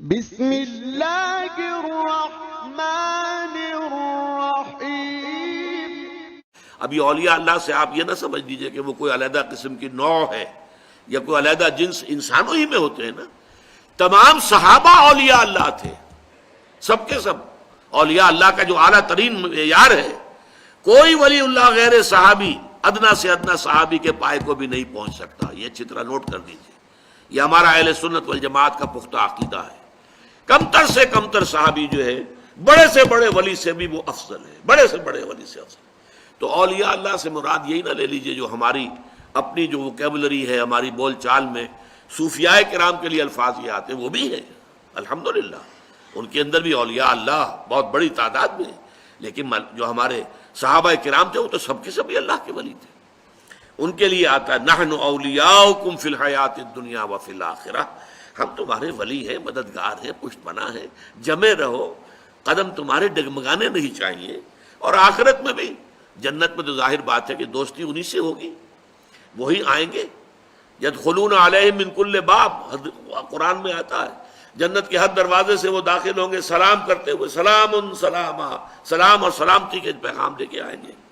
بسم اللہ الرحمن الرحیم۔ ابھی اولیاء اللہ سے آپ یہ نہ سمجھ لیجئے کہ وہ کوئی علیحدہ قسم کی نوع ہے یا کوئی علیحدہ جنس، انسانوں ہی میں ہوتے ہیں نا۔ تمام صحابہ اولیاء اللہ تھے، سب کے سب۔ اولیاء اللہ کا جو اعلیٰ ترین معیار ہے، کوئی ولی اللہ غیر صحابی ادنا سے ادنا صحابی کے پائے کو بھی نہیں پہنچ سکتا۔ یہ اچھی طرح نوٹ کر دیجئے، یہ ہمارا اہل سنت والجماعت کا پختہ عقیدہ ہے۔ کمتر سے کمتر صحابی جو ہے بڑے سے بڑے ولی سے بھی وہ افضل ہے، بڑے سے بڑے ولی سے افضل۔ تو اولیاء اللہ سے مراد یہی نہ لے لیجئے جو ہماری اپنی جو ووکیبلری ہے، ہماری بول چال میں صوفیاء کرام کے لیے الفاظ یہ آتے ہیں، وہ بھی ہیں الحمدللہ، ان کے اندر بھی اولیاء اللہ بہت بڑی تعداد میں ہیں۔ لیکن جو ہمارے صحابہ کرام تھے وہ تو سب کے سب اللہ کے ولی تھے۔ ان کے لیے آتا ہے نحن اولیاؤکم فی الحیات الدنیا وفی الآخرہ، ہم تمہارے ولی ہیں، مددگار ہیں، پشت پناہ ہیں، جمے رہو، قدم تمہارے ڈگمگانے نہیں چاہیے۔ اور آخرت میں بھی، جنت میں تو ظاہر بات ہے کہ دوستی انہی سے ہوگی، وہی آئیں گے۔ یدخلون علیہم من کل باب، قرآن میں آتا ہے جنت کے ہر دروازے سے وہ داخل ہوں گے سلام کرتے ہوئے، سلام سلاما، سلام اور سلامتی کے پیغام دے کے آئیں گے۔